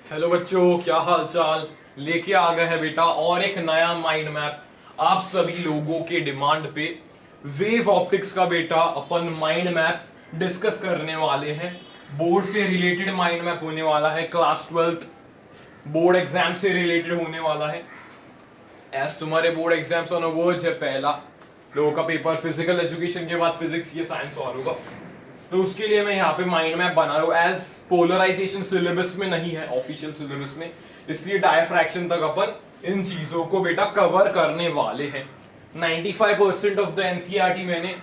Hello बच्चों, क्या हाल चाल। लेके आ गए हैं बेटा और एक नया माइंड मैप आप सभी लोगों के डिमांड पे। वेव ऑप्टिक्स का बेटा अपन माइंड मैप डिस्कस करने वाले हैं। बोर्ड से रिलेटेड माइंड मैप होने वाला है, क्लास 12th बोर्ड एग्जाम से रिलेटेड होने वाला है। एज तुम्हारे बोर्ड एग्जाम्स ऑन वर्ज है, पहला लोगों का पेपर फिजिकल एजुकेशन के बाद फिजिक्स ये साइंस और होगा, तो उसके लिए मैं यहाँ पे माइंड मैप बना रहा हूँ। एज पोलराइजेशन सिलेबस में नहीं है, ऑफिशियल सिलेबस में, इसलिए डायफ्रैक्शन तक अपन इन चीजों को बेटा कवर करने वाले हैं। 95% ऑफ द एनसीईआरटी मैंने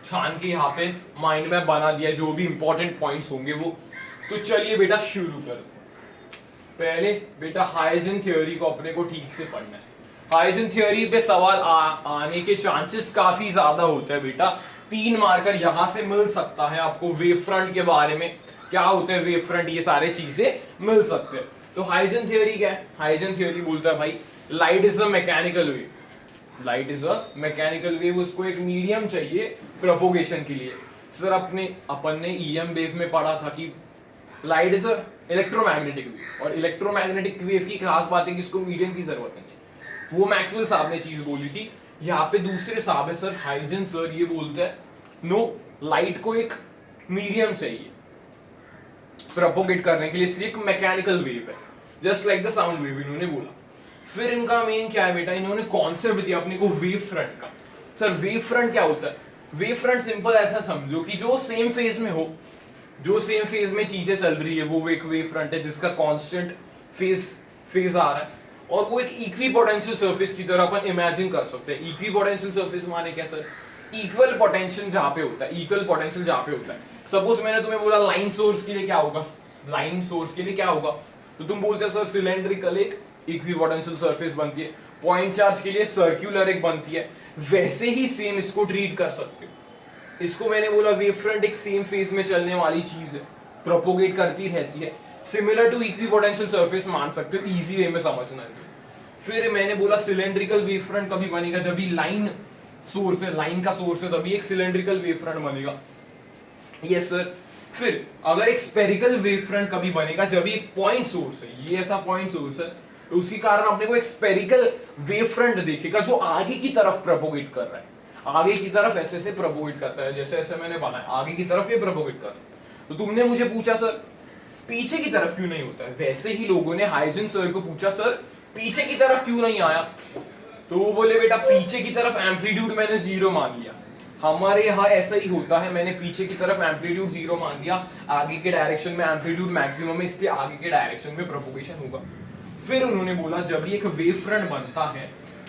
छान के यहाँ पे माइंड मैप बना दिया, जो भी इंपॉर्टेंट पॉइंट्स होंगे वो। तो चलिए बेटा शुरू करते हैं। पहले बेटा हाइजेन थ्योरी को अपने को ठीक से पढ़ना है। हाइजेन थ्योरी पे सवाल आने के चांसेस काफी ज्यादा होते हैं बेटा। 3 मार्कर यहां से मिल सकता है आपको। वेव फ्रंट के बारे में क्या होता है, वेव फ्रंट, ये सारे चीजें मिल सकते हैं। तो हाइजेन थ्योरी क्या है? हाइजेन थ्योरी बोलता है भाई light is a mechanical wave. Light is a mechanical wave, उसको एक मीडियम चाहिए प्रोपोगेशन के लिए। सर अपन ने ईएम वेव में पढ़ा था कि light is a electromagnetic wave, और इलेक्ट्रोमैग्नेटिक वेव की खास बात है कि इसको मीडियम की जरूरत नहीं है। वो मैक्सवेल साहब ने चीज बोली थी। यहाँ पे दूसरे साहब है सर, हाइजेन सर, ये बोलते हैं नो, लाइट को एक मीडियम चाहिए प्रोपोगेट करने के लिए, इसलिए एक मैकेनिकल वेव है, just like the sound wave, इन्होंने बोला। फिर इनका मेन क्या है बेटा, इन्होंने कॉन्सेप्ट दिया अपने को वेव फ्रंट का। सर वेव फ्रंट क्या होता है? वेव फ्रंट सिंपल ऐसा समझो कि जो सेम फेज में हो, जो सेम फेज में चीजें चल रही है, वो एक वेव फ्रंट है जिसका कांस्टेंट फेज आ रहा है, और वो एक इक्विपोटेंशियल सरफेस की तरह अपन इमेजिन कर सकते हैं। इक्विपोटेंशियल सरफेस माने क्या सर? इक्वल पोटेंशियल जहां पे होता है, इक्वल पोटेंशियल जहां पे होता है। सपोज मैंने तुम्हें बोला लाइन सोर्स के लिए क्या होगा, लाइन सोर्स के लिए क्या होगा, तो तुम बोलते हो सर सिलेंड्रिकल एक इक्विपोटेंशियल सरफेस बनती है, पॉइंट चार्ज के लिए सर्कुलर एक बनती है। वैसे ही सेम इसको ट्रीट कर सकते हो। इसको मैंने बोला वेव फ्रंट एक सेम फेज में चलने वाली चीज है, प्रोपोगेट करती रहती है, सिमिलर टू इक्विपोटेंशियल सरफेस मान सकते हो, इजी वे में समझना है। फिर मैंने बोला सिलेंड्रिकल वेव फ्रंट कभी बनेगा जब भी लाइन सोर्स है, लाइन का सोर्स है, तभी एक सिलेंड्रिकल वेव फ्रंट बनेगा। Yes sir. फिर अगर एक स्पेरिकल वेव फ्रंट कभी बनेगा जब भी एक पॉइंट सोर्स है, ये ऐसा पॉइंट सोर्स है, तो उसके कारण अपने को एक स्पेरिकल वेव फ्रंट दिखेगा जो आगे की तरफ प्रोपोगेट कर रहा है, आगे की तरफ ऐसे ऐसे प्रोपोगेट करता है, जैसे ऐसे मैंने बनाया, आगे की तरफ ये प्रोपोगेट कर रहा है। तो तुमने मुझे पूछा सर पीछे की तरफ क्यों नहीं होता है, वैसे ही लोगों ने हाइजेन सर को पूछा सर पीछे की तरफ क्यों नहीं आया, तो वो बोले बेटा पीछे की तरफ एम्पलीट्यूड मैंने 0 मान लिया। हमारे यहाँ ऐसा ही होता है, मैंने पीछे की तरफ एम्पलीट्यूड 0 मान लिया, आगे के डायरेक्शन में एम्पलीट्यूड मैक्सिमम है, इसलिए आगे के डायरेक्शन में प्रोपोगेशन होगा। फिर उन्होंने बोला जब भी एक वेव फ्रंट बनता है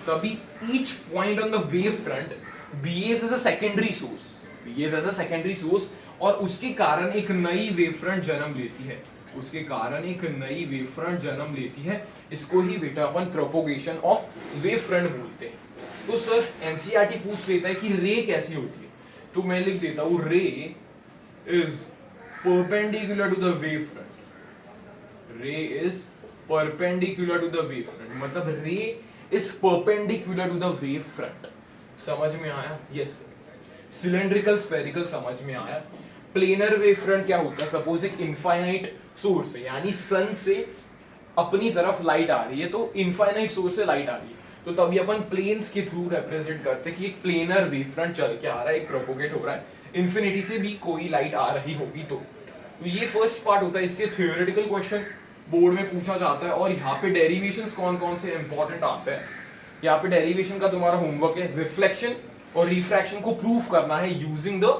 तभी each point on the wave front behaves as a secondary source, behaves as a secondary source, और उसके कारण एक नई वेव फ्रंट जन्म लेती है, उसके कारण एक नई वेव फ्रंट जन्म लेती है। इसको ही बेटा अपन प्रोपोगेशन ऑफ वेव फ्रंट बोलते हैं। तो सर एनसीईआरटी पूछ लेता है कि रे कैसी होती है, तो मैं लिख देता हूं ray is perpendicular to the wave front. Ray is perpendicular to the wave front, मतलब ray is perpendicular to the wave front. समझ में आया? यस। सिलेंड्रिकल स्फेरिकल समझ में आया। प्लेनर वेव फ्रंट क्या होता है? सपोज एक इनफाइनाइट सोर्स है, यानी सन से अपनी तरफ लाइट आ रही है, तो इनफाइनाइट सोर्स से लाइट आ रही है, तो तभी अपन प्लेन्स के थ्रू रिप्रेजेंट करते हैं कि एक प्लेनर वेव फ्रंट चल के आ रहा है, एक प्रोपोगेट हो रहा है, इन्फिनिटी से भी कोई लाइट आ रही होगी। तो ये फर्स्ट पार्ट होता है, इससे थ्योरेटिकल क्वेश्चन बोर्ड में पूछा जाता है, और यहाँ पे डेरिवेशंस कौन कौन से इंपॉर्टेंट आते हैं। यहाँ पे डेरिवेशन का तुम्हारा होमवर्क है, रिफ्लेक्शन और रिफ्रैक्शन को प्रूफ करना है यूजिंग द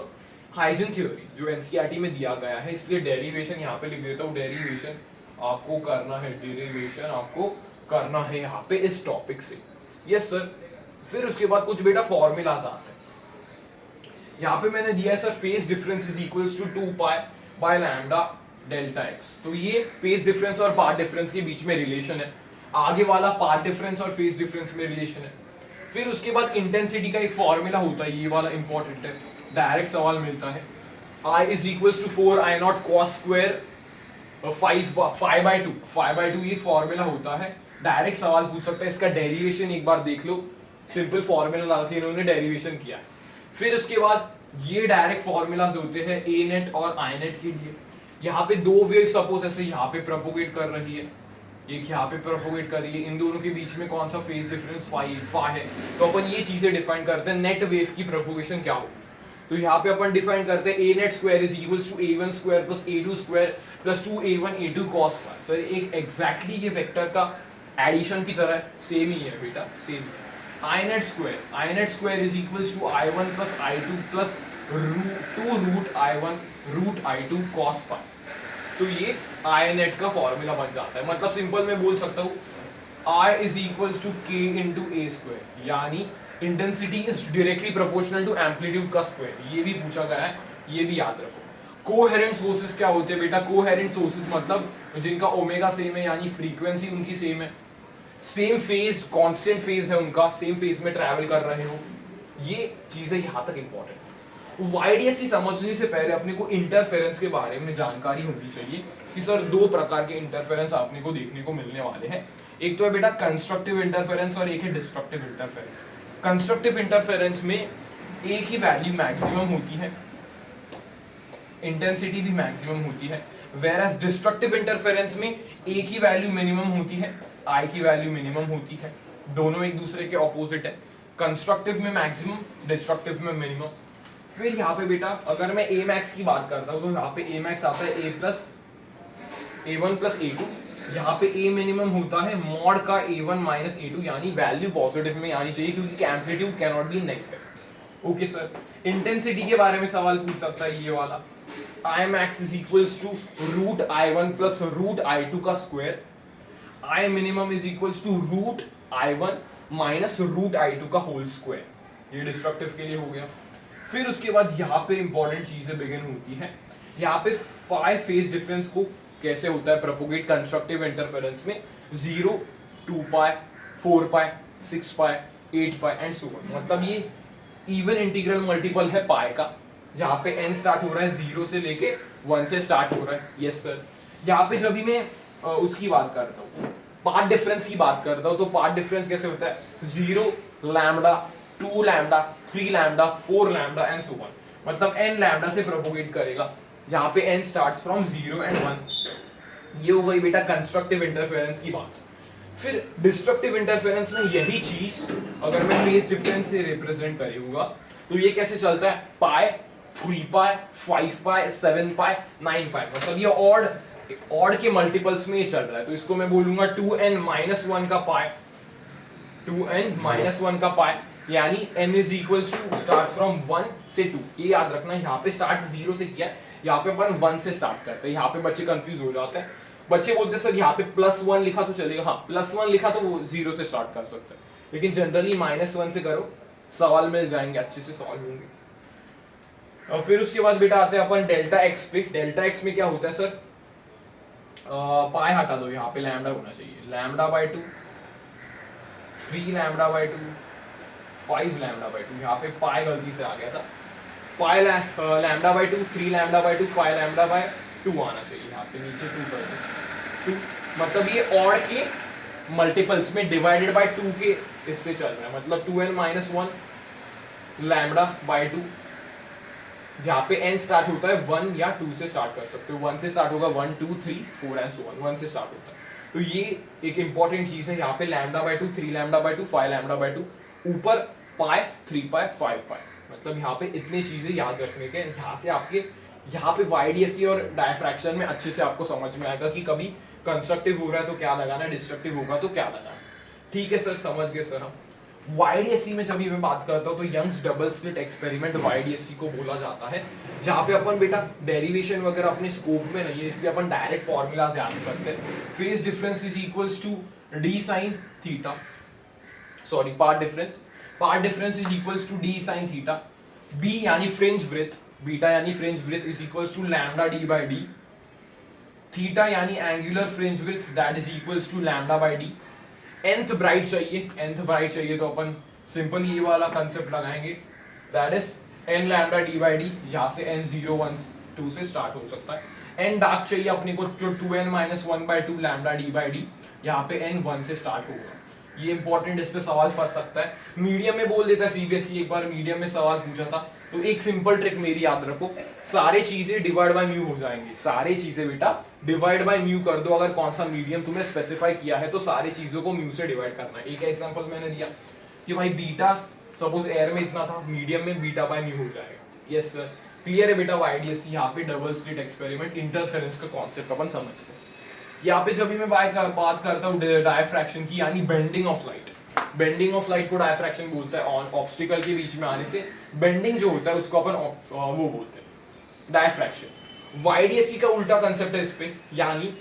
हाइजेन थ्योरी जो एनसीईआरटी में दिया गया है, इसलिए डेरिवेशन यहाँ पे लिख देता हूँ। डेरिवेशन आपको करना है, डेरिवेशन आपको करना है यहाँ पे इस टॉपिक से। Yes sir. फिर उसके बाद कुछ बेटा फॉर्मूलाज आते हैं। यहाँ पे मैंने दिया है sir phase difference is equals to 2 pi by lambda delta X. तो ये फेज डिफरेंस और पाथ डिफरेंस के बीच में रिलेशन है, आगे वाला पाथ डिफरेंस और फेज डिफरेंस में रिलेशन है। फिर उसके बाद इंटेंसिटी का एक फॉर्मूला होता है, ये वाला इंपॉर्टेंट है, डायरेक्ट सवाल मिलता है। I is equals to 4 I not cos square 5/2 ये फॉर्मूला होता है, डायरेक्ट सवाल पूछ सकता है। इसका डेरिवेशन एक बार देख लो, सिंपल फॉर्मूला लगा के इन्होंने डेरिवेशन किया है। फिर उसके बाद ये डायरेक्ट फॉर्मूलाज होते हैं ए नेट और आई नेट के लिए। यहाँ पे दो वेव सपोज ऐसे यहाँ पे प्रोपोगेट कर रही है, एक यहाँ पे प्रोपोगेट कर रही है, इन दोनों के बीच में कौन सा फेज डिफरेंस फाई है, तो अपन ये चीजें डिफाइन करते हैं नेट वेव की प्रोपोगेशन क्या हो। तो यहाँ पे अपन डिफाइन करते हैं A net square is equals to a1 square plus a2 square plus 2a1 a2 cos phi. Sir एक एग्जैक्टली ये वेक्टर का एडिशन की तरह सेम ही है बेटा, सेम है। I net square is equals to i1 plus i2 plus 2 root i1 root i2 cos phi. तो ये आई नेट का फॉर्मूला बन जाता है। मतलब सिंपल मैं बोल सकता हूँ I is equals to k into A square, यानी intensity is directly proportional to amplitude का स्क्वायर। ये भी पूछा गया है, ये भी याद रखो। कोहेरेंट सोर्सेस क्या होते हैं बेटा? कोहेरेंट सोर्सेस मतलब जिनका ओमेगा सेम है, यानी फ्रीक्वेंसी उनकी सेम है, सेम फेज कांस्टेंट फेज है उनका, सेम फेज में ट्रैवल कर रहे हो। ये चीजें यहाँ तक इंपॉर्टेंट है। वाईडीएससी समझने से पहले अपने को इंटरफेरेंस के बारे में जानकारी होनी चाहिए कि सर दो प्रकार के इंटरफेरेंस आपने को देखने को मिलने वाले हैं। एक तो है बेटा कंस्ट्रक्टिव इंटरफेरेंस और एक है डिस्ट्रक्टिव इंटरफेरेंस। कंस्ट्रक्टिव इंटरफेरेंस में एक ही वैल्यू मैक्सिमम होती है, इंटेंसिटी भी मैक्सिमम होती है, वेयरएज डिस्ट्रक्टिव इंटरफेरेंस में एक ही वैल्यू मिनिमम होती है, आई की वैल्यू मिनिमम होती है। दोनों एक दूसरे के ऑपोजिट है, कंस्ट्रक्टिव में मैक्सिमम, डिस्ट्रक्टिव में मिनिमम। फिर यहाँ पे बेटा अगर मैं ए मैक्स की बात करता हूँ तो यहाँ पे ए मैक्स आता है a1 प्लस a2। यहाँ पे ए मिनिमम होता है मॉड का a1 माइनस a2, यानी वैल्यू पॉजिटिव में आनी चाहिए क्योंकि amplitude can not be negative. Okay sir, intensity के बारे में सवाल पूछ सकता है ये वाला। I max is equals to root i1 plus root i2 का square, I minimum is equals to root i1 minus root i2 का होल स्क्वायर। ये डिस्ट्रक्टिव के लिए हो गया। फिर उसके बाद यहाँ पे इंपॉर्टेंट चीजें बिगिन होती है। यहाँ पे 5 फेज डिफरेंस को कैसे होता है प्रोपोगेट कंस्ट्रक्टिव इंटरफेरेंस में, 0, 2 पाई, 4 पाई, 6 पाई, 8 पाई एंड सो ऑन। मतलब ये इवन इंटीग्रल मल्टीपल है पाई का, जहाँ पे n स्टार्ट हो रहा है 0 से लेके 1 से स्टार्ट हो रहा है। यस सर, यहाँ पे जब भी मैं उसकी बात करता हूँ, पार्ट डिफरेंस की बात करता हूँ, तो पार्ट डिफरेंस कैसे होता है? 0 lambda, 2 lambda, 3 lambda, 4 lambda and so on. मतलब n लैम्डा से प्रोपोगेट करेगा, जहाँ पे n स्टार्ट्स फ्रॉम 0 एंड 1। ये हो गई बेटा कंस्ट्रक्टिव इंटरफेरेंस की बात। फिर डिस्ट्रक्टिव इंटरफेरेंस में यही चीज अगर मैं फेज डिफरेंस से रिप्रेजेंट करूंगा तो ये कैसे चलता है? पाई, 3 पाई, 5 पाई, 7 पाई, 9 पाई। मतलब ये ऑड के मल्टीपल्स में ये चल रहा है, तो इसको मैं बोलूंगा 2n माइनस 1 का पाई, 2n माइनस 1 का पाई, यानी n is equals to start from 1 से 2। ये याद रखना, यहाँ पे स्टार्ट 0 से किया है, यहाँ पे अपन 1 से स्टार्ट करते हैं। यहाँ पे बच्चे कंफ्यूज हो जाते हैं, बच्चे बोलते हैं सर यहाँ पे +1 लिखा तो चलेगा। हाँ, +1 लिखा तो वो 0 से स्टार्ट कर सकते हैं, लेकिन जनरली -1 से करो, सवाल मिल जाएंगे, अच्छे से सॉल्व होंगे। और फिर उसके बाद बेटा आते हैं अपन डेल्टा एक्स पे। डेल्टा एक्स में क्या होता है सर? पाई हटा दो, यहाँ पे लैम्डा होना चाहिए, lambda by 2, 3 lambda by 2, 5 lambda by 2। यहाँ पे पाई गलती से आ गया था, pi lambda by 2, 3 lambda by 2, 5 lambda by 2 आना चाहिए। यहाँ पे नीचे 2 कर दो, 2। मतलब ये ऑड के मल्टीपल्स में डिवाइडेड बाई 2 के इससे चल रहा है। मतलब 2n माइनस 1 लैम्डा बाई 2, जहाँ पे n स्टार्ट होता है 1 या 2 से स्टार्ट कर सकते हो। 1 से स्टार्ट होगा 1, 2, 3, 4 एंड सो ऑन, 1 से स्टार्ट होता है। तो ये एक इंपॉर्टेंट चीज है। यहाँ पे lambda by 2, 3 lambda by 2, 5 lambda by 2, ऊपर पाई, 3 पाई, 5 पाई। मतलब यहाँ पे इतनी चीजें याद रखने के, यहाँ से आपके यहाँ पे वाईडीएससी और डायफ्रैक्शन में अच्छे से आपको समझ में आएगा कि कभी कंस्ट्रक्टिव हो रहा है तो क्या लगाना है, डिस्ट्रक्टिव होगा तो क्या लगाना है। ठीक है सर, समझ गए सर हम। वाईडीएससी में जब भी मैं बात करता हूँ तो Young's double slit experiment YDSC को बोला जाता है, जहाँ पे अपन बेटा डेरिवेशन वगैरह अपने स्कोप में नहीं है, इसलिए अपन डायरेक्ट फॉर्मूलाज याद करते हैं। Phase difference is equals to d sine theta, sorry part difference is equals to d sine theta. B यानी फ्रिंज ब्रेथ, बीटा यानी fringe breadth is equals to lambda d by d. Theta यानी angular fringe breadth, that is equals to lambda by d. nth bright चाहिए तो अपन simple ये वाला concept लगाएंगे, that is n lambda d by d. यहाँ से n 0, 1, 2 से स्टार्ट हो सकता है। n डार्क चाहिए अपने को, जो 2n minus 1 by 2 lambda d by d, यहाँ पे n 1 से स्टार्ट होगा। ये इंपॉर्टेंट, इस पे सवाल फंस सकता है। मीडियम में बोल देता है सीबीएसई, एक बार मीडियम में सवाल पूछा था। तो एक सिंपल ट्रिक मेरी याद रखो, सारे चीजें डिवाइड बाय म्यू हो जाएंगे, सारी चीजें बेटा डिवाइड बाय म्यू कर दो। अगर कौन सा मीडियम तुम्हें स्पेसिफाई किया है तो सारी चीजों को म्यू से डिवाइड करना है। एक एग्जांपल मैंने दिया कि भाई बीटा सपोज एयर में इतना था, मीडियम में बीटा बाय म्यू हो जाएगा। यस सर, क्लियर है बेटा। वाईडीएससी यहाँ पे डबल स्लिट एक्सपेरिमेंट इंटरफेरेंस का कॉन्सेप्ट अपन समझते हैं। यहाँ पे जब भी मैं बात करता हूँ डायफ्रैक्शन की, यानी bending of light, bending of light को डायफ्रैक्शन बोलता है। ऑन ऑब्स्टिकल के बीच में आने से बेंडिंग जो होता है उसको अपन वो बोलते हैं डायफ्रैक्शन। वाईडीएससी का उल्टा कंसेप्ट है इस पे, यानी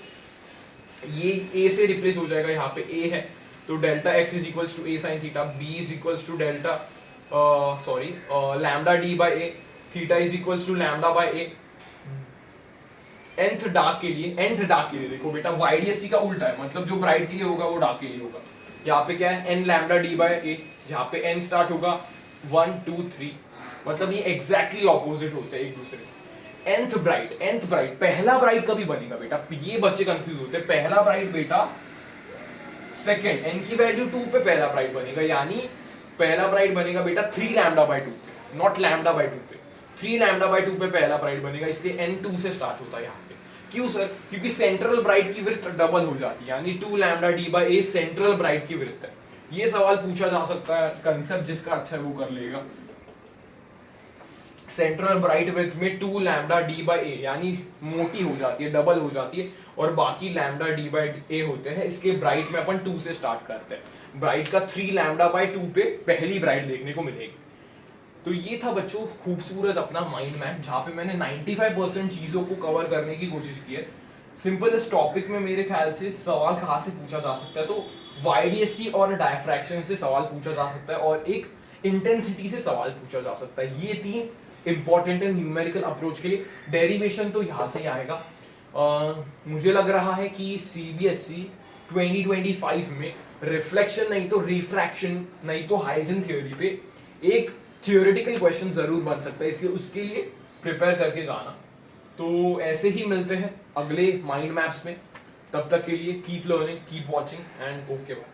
ये ए से रिप्लेस हो जाएगा। यहाँ पे ए है तो delta X is equals to A sine theta, B is equals to delta lambda D by A, theta is equals to lambda by A. nth dark के लिए देखो बेटा वाईडीएससी का उल्टा है, मतलब जो ब्राइट के लिए होगा वो डार्क के लिए होगा। यहाँ पे क्या है n लैम्डा डी बाय ए, यहाँ पे n स्टार्ट होगा 1 2 3, मतलब ये एग्जैक्टली ऑपोजिट होते हैं एक दूसरे। nth ब्राइट पहला ब्राइट कभी बनेगा बेटा, ये बच्चे कंफ्यूज होते हैं। पहला ब्राइट बेटा सेकंड n की वैल्यू 2 पे पहला ब्राइट बनेगा, यानी पहला ब्राइट बनेगा बेटा 3 लैम्डा बाय 2 पे, नॉट लैम्डा बाय 2 पे। 3 लैम्डा बाय 2 पे पहला ब्राइट बनेगा, इसलिए n2 से स्टार्ट होता है यहाँ पे। क्यों सर? क्योंकि सेंट्रल ब्राइट की विड्थ डबल हो जाती है, यानी 2 lambda D by A central bright की विड्थ है। ये सवाल पूछा जा सकता है, कंसेप्ट जिसका अच्छा है वो कर लेगा। सेंट्रल ब्राइट विड्थ में 2 लैम्डा डी बाय ए, यानी मोटी हो जाती है, डबल हो जाती है, और बाकी लैम्डा डी बाय ए होते हैं, इसलिए ब्राइट में अपन 2 से स्टार्ट करते हैं। ब्राइट का 3 लैम्डा बाय 2 पे पहली ब्राइट देखने को मिलेगी। तो ये था बच्चों खूबसूरत अपना माइंड मैप, जहाँ पे मैंने 95% चीजों को कवर करने की कोशिश की है। सिंपल इस टॉपिक में मेरे ख्याल से सवाल कहाँ से पूछा जा सकता है, तो वाईडीएससी और डायफ्रैक्शन से सवाल पूछा जा सकता है, और एक इंटेंसिटी से सवाल पूछा जा सकता है। ये 3 इंपॉर्टेंट है न्यूमेरिकल अप्रोच के लिए। डेरिवेशन तो यहाँ से ही आएगा। मुझे लग रहा है कि सीबीएसई 2025 में रिफ्लेक्शन नहीं तो रिफ्रैक्शन नहीं तो हाइजन थ्योरी पे एक थियोरेटिकल क्वेश्चन जरूर बन सकता है, इसलिए उसके लिए प्रिपेयर करके जाना। तो ऐसे ही मिलते हैं अगले माइंड मैप्स में, तब तक के लिए keep learning, keep watching and okay bye.